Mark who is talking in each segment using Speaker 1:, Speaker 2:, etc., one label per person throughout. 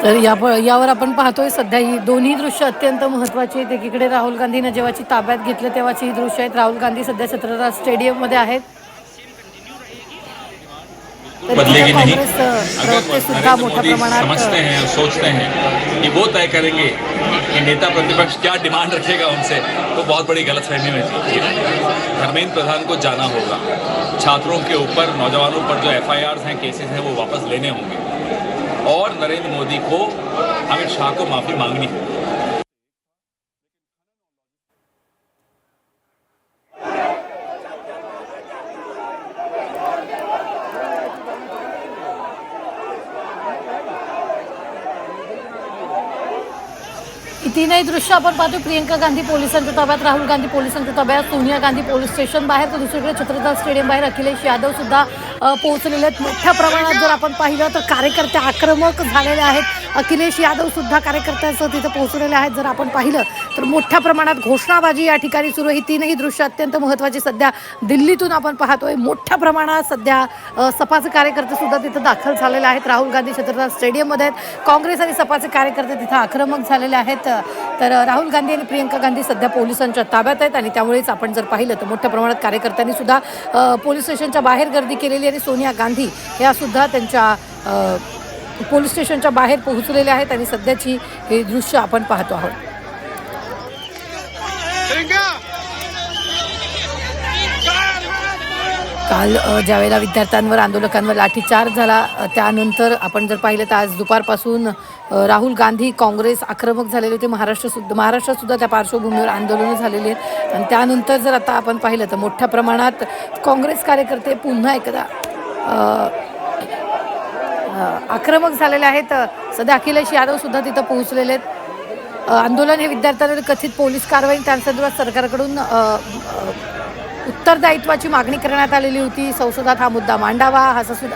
Speaker 1: तर यावर आपण पाहतोय सध्या ही दोन्ही दृश्य अत्यंत महत्त्वाची आहेत. एकीकडे राहुल गांधीनं जेव्हाची ताब्यात घेतलं तेव्हाची ही दृश्य आहेत. राहुल गांधी सध्या छत्रपती स्टेडियममध्ये आहेत.
Speaker 2: बदलेगी नहीं।
Speaker 1: प्रवक्ते सुद्धा मोठ्या प्रमाणात
Speaker 2: समझते हैं और सोचते हैं कि वो तय करेंगे कि नेता प्रतिपक्ष क्या डिमांड रखेगा उनसे, तो बहुत बड़ी गलतफहमी में चलती है। धर्मेंद्र प्रधान को जाना होगा। छात्रों के ऊपर, नौजवानों पर जो FIRs हैं, केसेस हैं, वो वापस लेने होंगे और नरेंद्र मोदी को, अमित शाह को माफी मांगनी है।
Speaker 1: तीनही दृश्य आपण पाहतो. प्रियंका गांधी पोलिसांच्या ताब्यात, राहुल गांधी पोलिसांच्या ताब्यात, सोनिया गांधी पोलीस स्टेशन बाहेर, तर दुसरीकडे छत्रपती स्टेडियम बाहेर अखिलेश यादव सुद्धा पोहोचलेले आहेत. मोठ्या प्रमाणात जर आपण पाहिलं तर कार्यकर्ते आक्रमक झालेले आहेत. अखिलेश यादव सुद्धा कार्यकर्त्यांसह तिथे पोहोचलेले आहेत. जर आपण पाहिलं तर मोठ्या प्रमाणात घोषणाबाजी या ठिकाणी सुरू. ही तीनही दृश्य अत्यंत महत्त्वाची सध्या दिल्लीतून आपण पाहतोय. मोठ्या प्रमाणात सध्या सपाचे कार्यकर्ते सुद्धा तिथे दाखल झालेले आहेत. राहुल गांधी छत्रपती स्टेडियममध्ये आहेत. काँग्रेस आणि सपाचे कार्यकर्ते तिथे आक्रमक झालेले आहेत. तर राहुल गांधी आणि प्रियंका गांधी सध्या पोलिसांच्या ताब्यात आहेत आणि त्यामुळेच आपण जर पाहिलं तर मोठ्या प्रमाणात कार्यकर्त्यांनी सुद्धा पोलीस स्टेशनच्या बाहेर गर्दी केलेली आणि सोनिया गांधी या सुद्धा त्यांच्या पोलीस स्टेशनच्या बाहेर पोहोचलेल्या आहेत आणि सध्याची हे दृश्य आपण पाहतो आहोत. काल ज्यावेळेला विद्यार्थ्यांवर, आंदोलकांवर लाठीचार्ज झाला त्यानंतर आपण जर पाहिलं तर आज दुपारपासून राहुल गांधी, काँग्रेस आक्रमक झालेले होते. महाराष्ट्रात सुद्धा त्या पार्श्वभूमीवर आंदोलनं झालेली आहेत आणि त्यानंतर जर आता आपण पाहिलं तर मोठ्या प्रमाणात काँग्रेस कार्यकर्ते पुन्हा एकदा आक्रमक झालेले आहेत. सध्या अखिलेश यादव सुद्धा तिथं पोहोचलेले आहेत. आंदोलन हे विद्यार्थ्यांवर कथित पोलीस कारवाई, त्यांसंदर्भात सरकारकडून उत्तरदायित्वाची मागणी करण्यात आलेली होती. संसदात हा मुद्दा मांडावा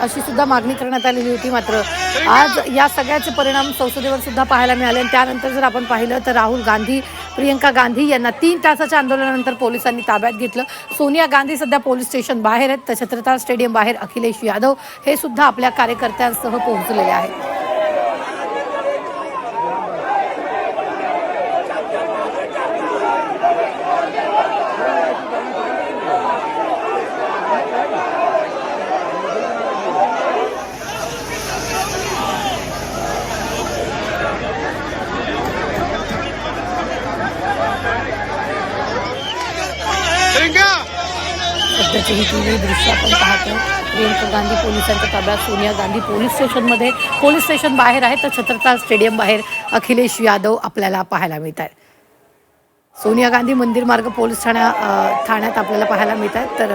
Speaker 1: अशी सुद्धा मागणी करण्यात आलेली होती. मात्र आज या सगळ्याचे परिणाम संसदेवर सुद्धा पाहायला मिळाले आणि त्यानंतर जर आपण पाहिलं तर राहुल गांधी, प्रियंका गांधी यांना 3 तासाच्या आंदोलनानंतर पोलिसांनी ताब्यात घेतलं. सोनिया गांधी सध्या पोलीस स्टेशन बाहेर आहेत. तर छत्रपती स्टेडियम बाहेर अखिलेश यादव हे सुद्धा आपल्या कार्यकर्त्यांसह पोहोचलेले आहेत. सध्याची ही तीनही दृश्य आपण पाहतो. प्रियंका गांधी पोलिसांच्या ताब्यात, सोनिया गांधी पोलीस स्टेशन बाहेर आहे, तर छत्रपती स्टेडियम बाहेर अखिलेश यादव आपल्याला पाहायला मिळत आहेत. सोनिया गांधी मंदिर मार्ग पोलीस ठाण्यात आपल्याला पाहायला मिळत आहेत. तर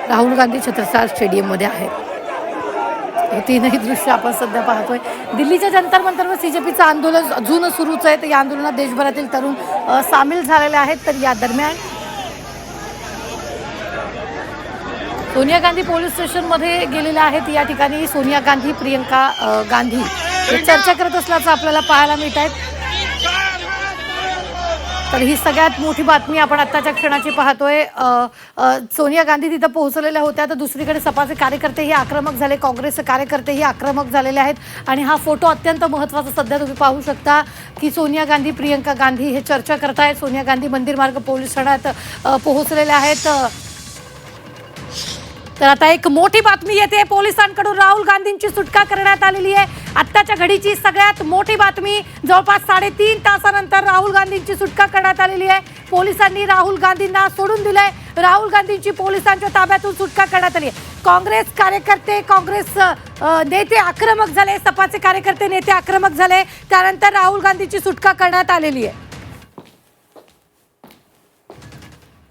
Speaker 1: राहुल गांधी छत्रपती स्टेडियममध्ये आहेत. हे तीनही दृश्य आपण सध्या पाहतोय. दिल्लीच्या जंतर मंतरवर CJPचं आंदोलन अजून सुरूच आहे. तर या आंदोलनात देशभरातील तरुण सामील झालेले आहेत. तर या दरम्यान सोनिया गांधी पोलीस स्टेशनमध्ये गेलेल्या आहेत. या ठिकाणी सोनिया गांधी, प्रियंका गांधी हे चर्चा करत असल्याचं आपल्याला पाहायला मिळत आहे. तर ही सगळ्यात मोठी बातमी आपण आत्ताच्या क्षणाची पाहतोय. सोनिया गांधी तिथं पोहोचलेल्या होत्या. तर दुसरीकडे सपाचे कार्यकर्तेही आक्रमक झाले, काँग्रेसचे कार्यकर्तेही आक्रमक झालेले आहेत आणि हा फोटो अत्यंत महत्त्वाचा सध्या तुम्ही पाहू शकता की सोनिया गांधी, प्रियंका गांधी हे चर्चा करतायत. सोनिया गांधी मंदिर मार्ग पोलीस ठाण्यात पोहोचलेल्या आहेत. तर आता एक मोठी बातमी येते. पोलिसांकडून राहुल गांधींची सुटका करण्यात आलेली आहे. आत्ताच्या घडीची सगळ्यात मोठी बातमी. जवळपास 3.5 तासानंतर राहुल गांधींची सुटका करण्यात आलेली आहे. पोलिसांनी राहुल गांधींना सोडून दिलंय. राहुल गांधींची पोलिसांच्या ताब्यातून सुटका करण्यात आली आहे. काँग्रेस कार्यकर्ते, काँग्रेस नेते आक्रमक झाले, सपाचे कार्यकर्ते नेते आक्रमक झाले. त्यानंतर राहुल गांधींची सुटका करण्यात आलेली आहे.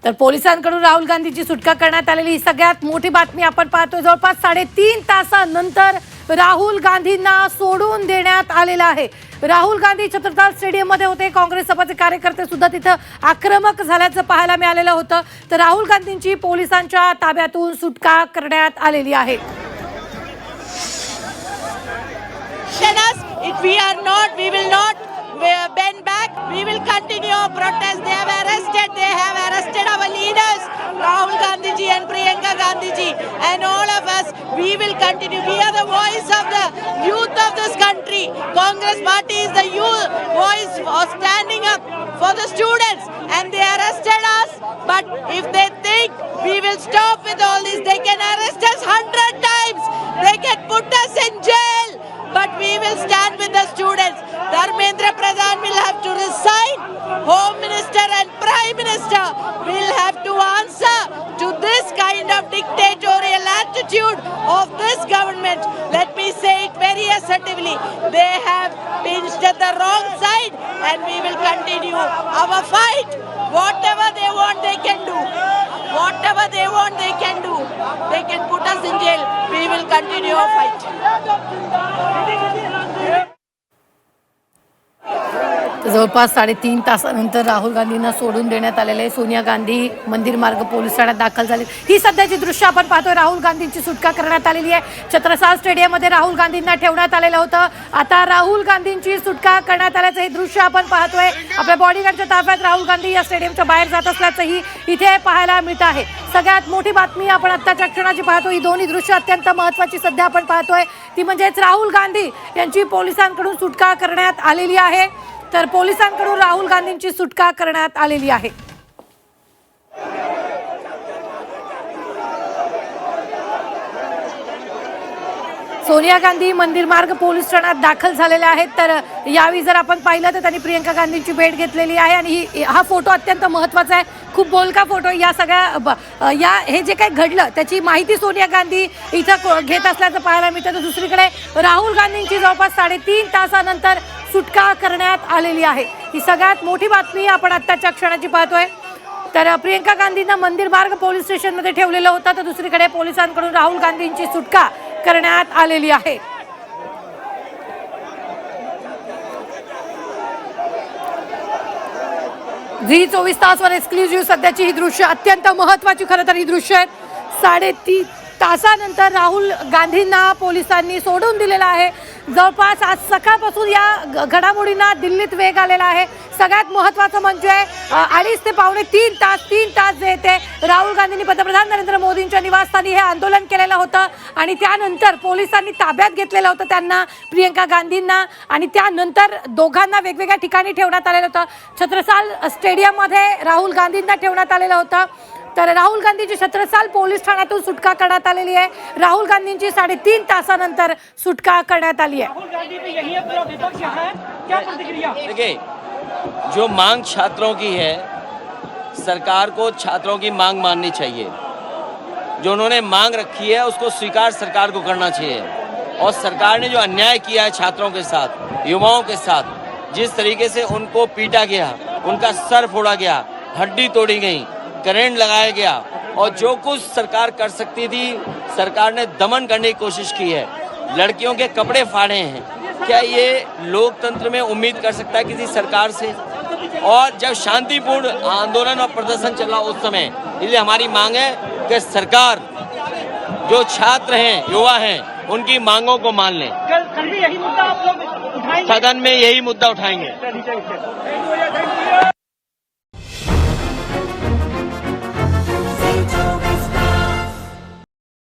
Speaker 1: तर पोलिसांकडून राहुल गांधीची सुटका करण्यात आलेली ही सगळ्यात मोठी बातमी आपण पाहतोय. जवळपास 3.5 तासानंतर राहुल गांधींना सोडून देण्यात आलेलं आहे. राहुल गांधी छत्रपती स्टेडियममध्ये होते. काँग्रेस सपाचे कार्यकर्ते सुद्धा तिथं आक्रमक झाल्याचं पाहायला मिळालेलं होतं. तर राहुल गांधींची पोलिसांच्या ताब्यातून सुटका करण्यात आलेली आहे.
Speaker 3: If we are not, we will not bend back. We will continue our protest. They have arrested our leaders, Rahul Gandhi ji and Priyanka Gandhi ji, and all of us. We will continue. We are the voice of the youth of this country. Congress party is the youth voice for standing up for the students, and they arrested us. But if they think we will stop with all this, they can arrest us 100 times. They can put us in jail. But we will stand with the students. Dharmendra Pradhan will have to resign. Home Minister and Prime Minister will have to answer to this kind of dictatorial attitude of this government. Let me say it very assertively. They have pinched at the wrong side, and we will continue our fight. Whatever they want, they can do. Whatever they want, they can do. They can put us in jail. We will continue our fight.
Speaker 1: जवळपास 3.5 तासानंतर राहुल गांधींना सोडून देण्यात आलेले आहे. सोनिया गांधी मंदिर मार्ग police ठाण्यात दाखल झाले. ही सध्याची दृश्य आपण पाहतोय. राहुल गांधींची सुटका करण्यात आलेली आहे. छत्रसाल स्टेडियममध्ये राहुल गांधींना ठेवण्यात आलेलं होतं. आता राहुल गांधींची सुटका करण्यात आल्याचं हे दृश्य आपण पाहतोय. आपल्या बॉडीगार्डच्या ताफ्यात राहुल गांधी या स्टेडियमच्या बाहेर जात असल्याचंही इथे पाहायला मिळत आहे. सगळ्यात मोठी बातमी आपण आत्ताच्या क्षणाची पाहतो. ही दोन्ही दृश्य अत्यंत महत्त्वाची सध्या आपण पाहतोय ती म्हणजेच राहुल गांधी यांची पोलिसांकडून सुटका करण्यात आलेली आहे. तर पोलिसांकडून राहुल गांधींची सुटका करण्यात आलेली आहे. सोनिया गांधी मंदिर मार्ग पोलीस ठाण्यात दाखल झालेल्या आहेत. तर यावेळी जर आपण पाहिलं तर त्यांनी प्रियंका गांधींची भेट घेतलेली आहे आणि हा फोटो अत्यंत महत्त्वाचा आहे. खूप बोलका फोटो. या सगळ्या हे जे काही घडलं त्याची माहिती सोनिया गांधी इथं घेत असल्याचं पाहायला मिळतं. तर दुसरीकडे राहुल गांधींची जवळपास 3.5 तासानंतर सुटका करण्यात आलेली आहे. ही सगळ्यात मोठी बातमी आपण आत्ताच्या क्षणाची पाहतोय. तर प्रियंका गांधींना मंदिर मार्ग पोलीस स्टेशनमध्ये ठेवलेलं होतं. तर दुसरीकडे पोलिसांकडून राहुल गांधींची सुटका करण्यात आलेली आहे. झी 24 तासवर एक्सक्लुझिव्ह सध्याची ही दृश्य अत्यंत महत्त्वाची खरं तर ही दृश्य आहेत. 3.5 तासानंतर राहुल गांधींना पोलिसांनी सोडून दिलेलं आहे. जवळपास आज सकाळपासून या घडामोडींना दिल्लीत वेग आलेला आहे. सगळ्यात महत्त्वाचं म्हणजे 2.5 ते पावणे 3 तास जे ते राहुल गांधींनी पंतप्रधान नरेंद्र मोदींच्या निवासस्थानी हे आंदोलन केलेलं होतं आणि त्यानंतर पोलिसांनी ताब्यात घेतलेलं होतं त्यांना, प्रियंका गांधींना, आणि त्यानंतर दोघांना वेगवेगळ्या ठिकाणी ठेवण्यात आलेलं होतं. छत्रसाल स्टेडियममध्ये राहुल गांधींना ठेवण्यात आलेलं होतं. तर राहुल गांधीची छत्रसाल पोलीस ठाण्यातून सुटका करण्यात आलेली आहे. राहुल गांधींची 3.5 तासानंतर सुटका करण्यात आली आहे.
Speaker 4: देखिए, जो मांग छात्रों की है, सरकार को छात्रों की मांग माननी चाहिए. जो उन्होंने मांग रखी है उसको स्वीकार सरकार को करना चाहिए. और सरकार ने जो अन्याय किया है छात्रों के साथ, युवाओं के साथ, जिस तरीके से उनको पीटा गया, उनका सर फोड़ा गया, हड्डी तोड़ी गई, करंट लगाया गया, और जो कुछ सरकार कर सकती थी सरकार ने दमन करने की कोशिश की है. लड़कियों के कपड़े फाड़े हैं. क्या ये लोकतंत्र में उम्मीद कर सकता है किसी सरकार से? और जब शांतिपूर्ण आंदोलन और प्रदर्शन चला उस समय, इसलिए हमारी मांग है कि सरकार जो छात्र हैं, युवा हैं, उनकी मांगों को मान लें.
Speaker 5: कल भी यही मुद्दा आप लोग उठाएंगे?
Speaker 4: सदन में यही मुद्दा उठाएंगे.